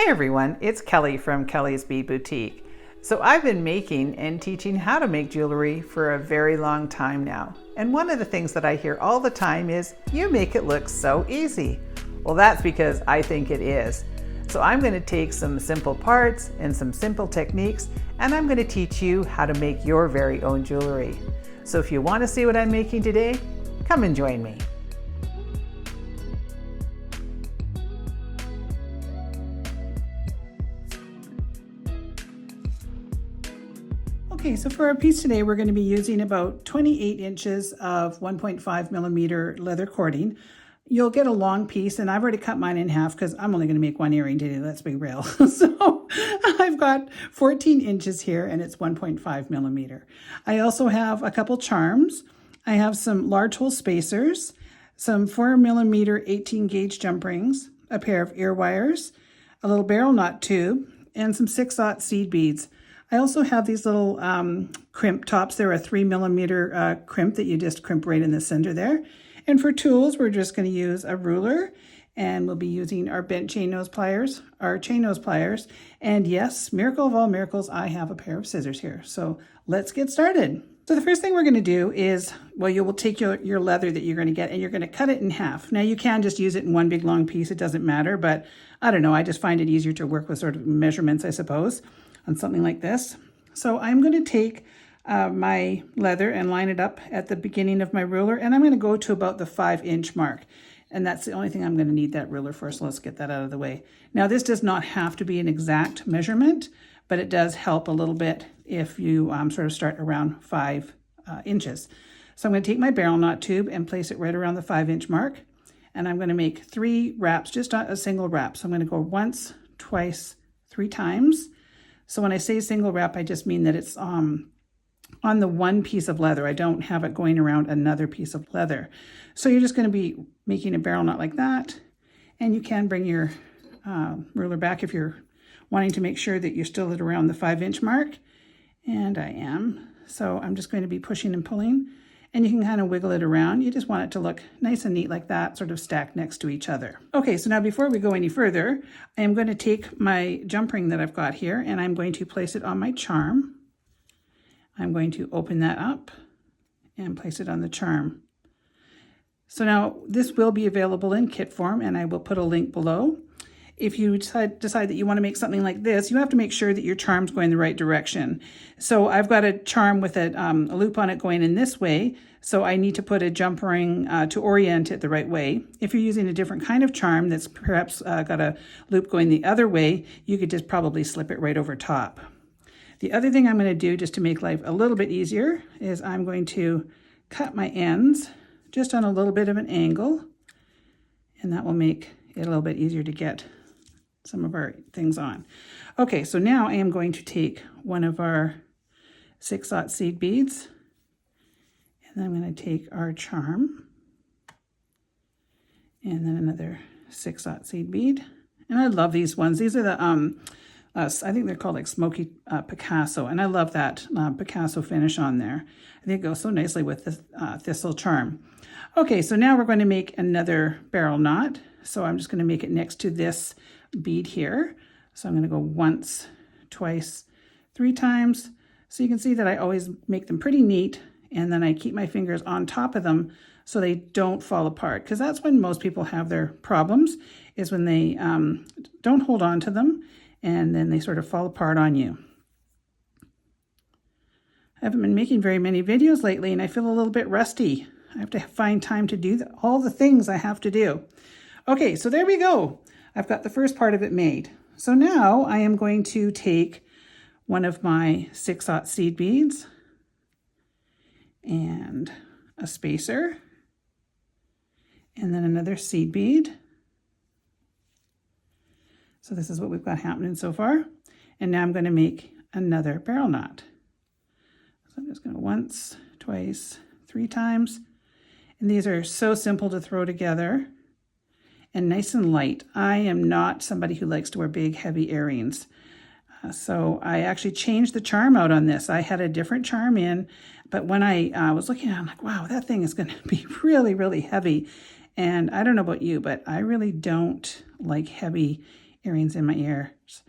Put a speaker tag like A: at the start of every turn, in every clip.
A: Hi everyone, it's Kelly from Kelly's Bead Boutique. So I've been making and teaching how to make jewelry for a very long time now. And one of the things that I hear all the time is, you make it look so easy. Well, that's because I think it is. So I'm going to take some simple parts and some simple techniques, and I'm going to teach you how to make your very own jewelry. So if you want to see what I'm making today, come and join me. Okay, so for our piece today, we're going to be using about 28 inches of 1.5 millimeter leather cording. You'll get a long piece, and I've already cut mine in half because I'm only going to make one earring today, let's be real. So I've got 14 inches here, and it's 1.5 millimeter. I also have a couple charms. I have some large hole spacers, some 4 millimeter 18 gauge jump rings, a pair of ear wires, a little barrel knot tube, and some 6/0 seed beads. I also have these little crimp tops. They're a 3 millimeter crimp that you just crimp right in the center there. And for tools, we're just going to use a ruler, and we'll be using our bent chain nose pliers, and yes, miracle of all miracles, I have a pair of scissors here. So let's get started. So the first thing we're going to do is, well, you will take your leather that you're going to get and you're going to cut it in half. Now you can just use it in one big long piece. It doesn't matter, but I don't know. I just find it easier to work with sort of measurements, I suppose, on something like this. So I'm going to take my leather and line it up at the beginning of my ruler, and I'm going to go to about the 5-inch mark. And that's the only thing I'm going to need that ruler for, so let's get that out of the way. Now this does not have to be an exact measurement, but it does help a little bit if you sort of start around 5 inches. So I'm going to take my barrel knot tube and place it right around the 5-inch mark, and I'm going to make 3 wraps, just a single wrap. So I'm going to go once, twice, 3 times. So when I say single wrap, I just mean that it's on the one piece of leather. I don't have it going around another piece of leather. So you're just going to be making a barrel knot like that. And you can bring your ruler back if you're wanting to make sure that you're still at around the 5-inch mark. And I am. So I'm just going to be pushing and pulling. And you can kind of wiggle it around. You just want it to look nice and neat like that, sort of stacked next to each other. Okay, so now before we go any further, I am going to take my jump ring that I've got here, and I'm going to place it on my charm. I'm going to open that up and place it on the charm. So now this will be available in kit form, and I will put a link below. If you decide that you want to make something like this, you have to make sure that your charm's going the right direction. So I've got a charm with a loop on it going in this way, so I need to put a jump ring to orient it the right way. If you're using a different kind of charm that's perhaps got a loop going the other way, you could just probably slip it right over top. The other thing I'm going to do, just to make life a little bit easier, is I'm going to cut my ends just on a little bit of an angle, and that will make it a little bit easier to get some of our things on. Okay, so now I am going to take one of our 6/0 seed beads, and then I'm going to take our charm, and then another 6/0 seed bead. And I love these ones. These are the I think they're called like Smoky Picasso, and I love that Picasso finish on there. I think it goes so nicely with the thistle charm. Okay, so now we're going to make another barrel knot. So I'm just going to make it next to this bead here. So I'm going to go once, twice, 3 times. So you can see that I always make them pretty neat, and then I keep my fingers on top of them so they don't fall apart, because that's when most people have their problems, is when they don't hold on to them and then they sort of fall apart on you. I haven't been making very many videos lately, and I feel a little bit rusty. I have to find time to do all the things I have to do. Okay, so there we go. I've got the first part of it made. So now I am going to take one of my 6/0 seed beads and a spacer, and then another seed bead. So this is what we've got happening so far. And now I'm going to make another barrel knot. So I'm just going to once, twice, 3 times. And these are so simple to throw together and nice and light. I am not somebody who likes to wear big, heavy earrings. So I actually changed the charm out on this. I had a different charm in, but when I was looking at it, I'm like, wow, that thing is going to be really, really heavy. And I don't know about you, but I really don't like heavy earrings in my ears.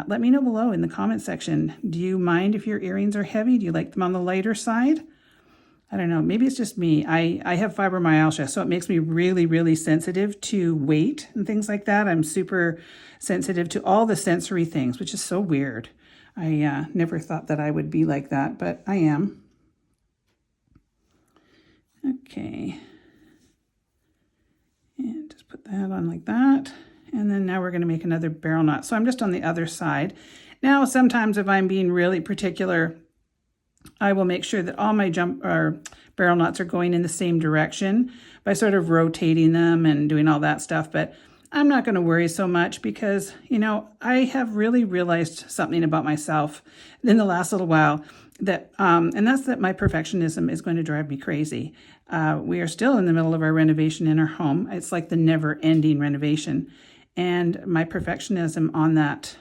A: Let me know below in the comment section. Do you mind if your earrings are heavy? Do you like them on the lighter side? I don't know, maybe it's just me. I have fibromyalgia, so it makes me really, really sensitive to weight and things like that. I'm super sensitive to all the sensory things, which is so weird. I never thought that I would be like that, but I am. Okay. And just put that on like that. And then now we're going to make another barrel knot. So I'm just on the other side. Now, sometimes if I'm being really particular, I will make sure that all my barrel knots are going in the same direction by sort of rotating them and doing all that stuff. But I'm not going to worry so much because, you know, I have really realized something about myself in the last little while that, and that's that my perfectionism is going to drive me crazy. We are still in the middle of our renovation in our home. It's like the never-ending renovation. And my perfectionism on that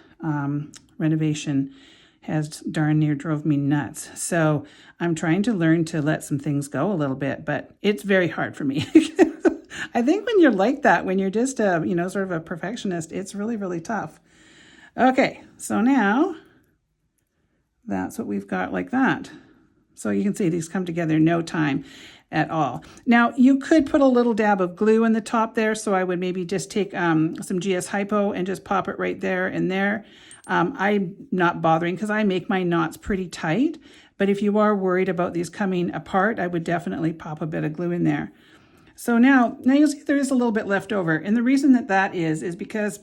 A: renovation has darn near drove me nuts. So I'm trying to learn to let some things go a little bit, but it's very hard for me. I think when you're like that, when you're just a, you know, sort of a perfectionist, it's really, really tough. Okay, so now that's what we've got like that. So you can see these come together in no time at all. Now you could put a little dab of glue in the top there. So I would maybe just take some GS Hypo and just pop it right there and there. I'm not bothering because I make my knots pretty tight, but if you are worried about these coming apart, I would definitely pop a bit of glue in there. So now you'll see there is a little bit left over. And the reason that is because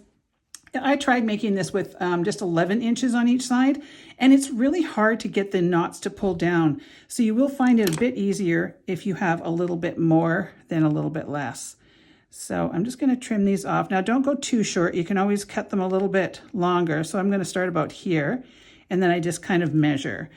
A: I tried making this with just 11 inches on each side, and it's really hard to get the knots to pull down. So you will find it a bit easier if you have a little bit more than a little bit less. So I'm just going to trim these off. Now don't go too short. You can always cut them a little bit longer. So I'm going to start about here, and then I just kind of measure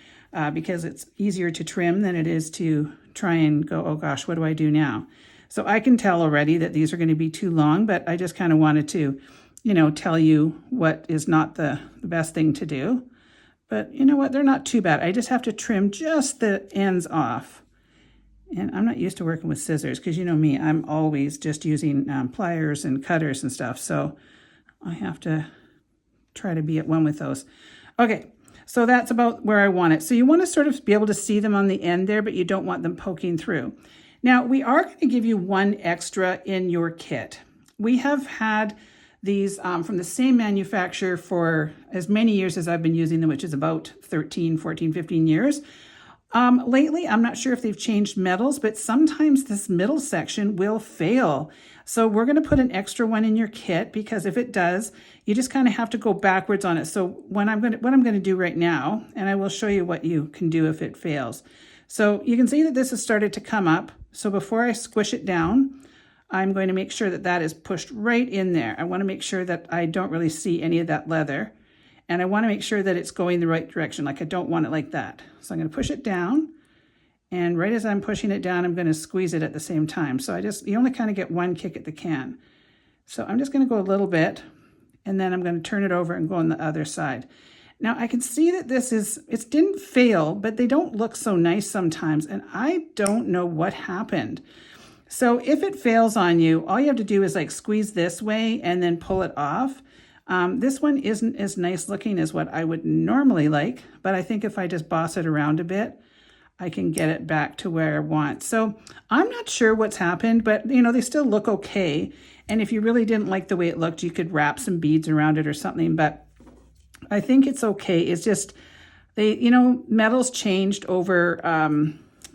A: because it's easier to trim than it is to try and go, oh gosh, what do I do now? So I can tell already that these are going to be too long, but I just kind of wanted to, you know, tell you what is not the best thing to do. But you know what? They're not too bad. I just have to trim just the ends off. And I'm not used to working with scissors because you know me, I'm always just using pliers and cutters and stuff. So I have to try to be at one with those. Okay, so that's about where I want it. So you want to sort of be able to see them on the end there, but you don't want them poking through. Now we are going to give you one extra in your kit. We have had these from the same manufacturer for as many years as I've been using them, which is about 13, 14, 15 years. Lately, I'm not sure if they've changed metals, but sometimes this middle section will fail. So we're going to put an extra one in your kit because if it does, you just kind of have to go backwards on it. So what I'm going to do right now, and I will show you what you can do if it fails. So you can see that this has started to come up. So before I squish it down, I'm going to make sure that that is pushed right in there. I want to make sure that I don't really see any of that leather. And I want to make sure that it's going the right direction. Like I don't want it like that. So I'm going to push it down. And right as I'm pushing it down, I'm going to squeeze it at the same time. So you only kind of get one kick at the can. So I'm just going to go a little bit. And then I'm going to turn it over and go on the other side. Now I can see that it didn't fail, but they don't look so nice sometimes. And I don't know what happened. So if it fails on you, all you have to do is like squeeze this way and then pull it off. This one isn't as nice looking as what I would normally like, but I think if I just boss it around a bit, I can get it back to where I want. So I'm not sure what's happened, but you know, they still look okay. And if you really didn't like the way it looked, you could wrap some beads around it or something, but I think it's okay. It's just, metals changed over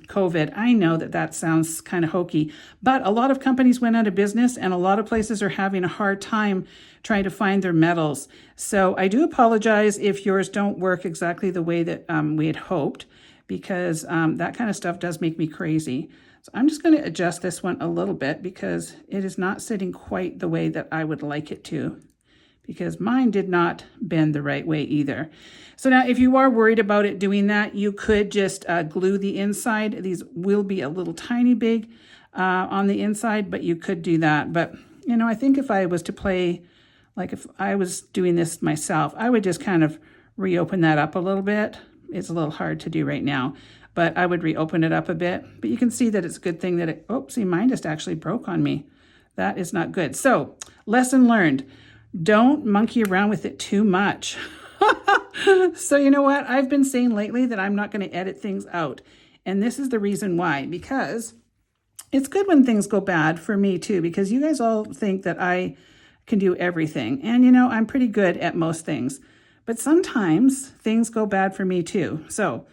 A: COVID. I know that sounds kind of hokey, but a lot of companies went out of business and a lot of places are having a hard time trying to find their metals. So I do apologize if yours don't work exactly the way that we had hoped, because that kind of stuff does make me crazy. So I'm just going to adjust this one a little bit because it is not sitting quite the way that I would like it to, because mine did not bend the right way either. So now if you are worried about it doing that, you could just glue the inside. These will be a little tiny big on the inside, but you could do that. But, you know, I think if I was to play, like if I was doing this myself, I would just kind of reopen that up a little bit. It's a little hard to do right now, but I would reopen it up a bit. But you can see that it's a good thing that see, mine just actually broke on me. That is not good. So lesson learned. don't monkey around with it too much. So you know what? I've been saying lately that I'm not going to edit things out. And this is the reason why, because it's good when things go bad for me too, because you guys all think that I can do everything. And you know, I'm pretty good at most things, but sometimes things go bad for me too. So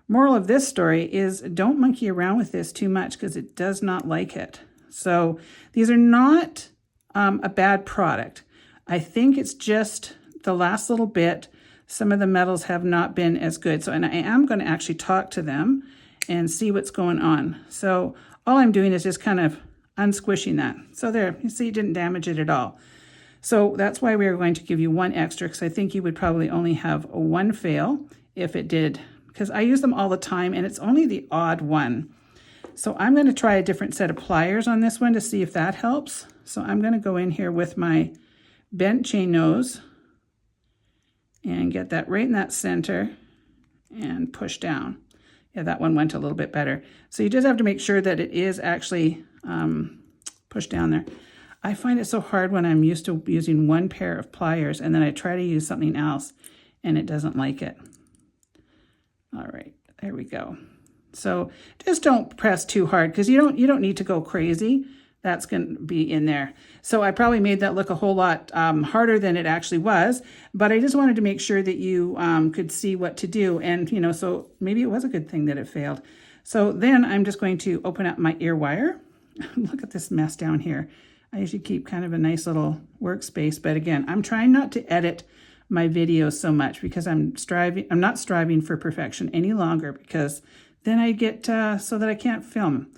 A: moral of this story is don't monkey around with this too much because it does not like it. So these are not a bad product. I think it's just the last little bit. Some of the metals have not been as good. So, and I am going to actually talk to them and see what's going on. So all I'm doing is just kind of unsquishing that. So there, you see, it didn't damage it at all. So that's why we are going to give you one extra, because I think you would probably only have one fail if it did, because I use them all the time and it's only the odd one. So I'm going to try a different set of pliers on this one to see if that helps. So I'm going to go in here with my bent chain nose and get that right in that center and push down. Yeah, that one went a little bit better. So you just have to make sure that it is actually pushed down there. I find it so hard when I'm used to using one pair of pliers and then I try to use something else and it doesn't like it. All right, there we go. So just don't press too hard because you don't need to go crazy. That's going to be in there. So I probably made that look a whole lot harder than it actually was, but I just wanted to make sure that you could see what to do. And, you know, so maybe it was a good thing that it failed. So then I'm just going to open up my ear wire. Look at this mess down here. I usually keep kind of a nice little workspace, but again, I'm trying not to edit my videos so much because I'm not striving for perfection any longer, because then I get so that I can't film.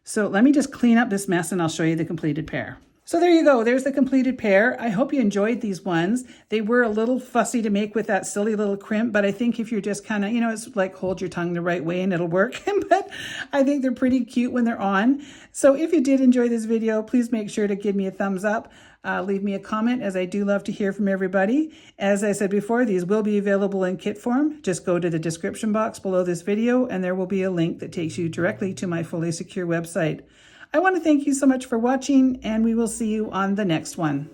A: So let me just clean up this mess and I'll show you the completed pair. So there you go. There's the completed pair. I hope you enjoyed these ones. They were a little fussy to make with that silly little crimp, but I think if you're just kind of, you know, it's like hold your tongue the right way and it'll work. But I think they're pretty cute when they're on. So if you did enjoy this video, please make sure to give me a thumbs up. Leave me a comment, as I do love to hear from everybody. As I said before, these will be available in kit form. Just go to the description box below this video and there will be a link that takes you directly to my fully secure website. I want to thank you so much for watching, and we will see you on the next one.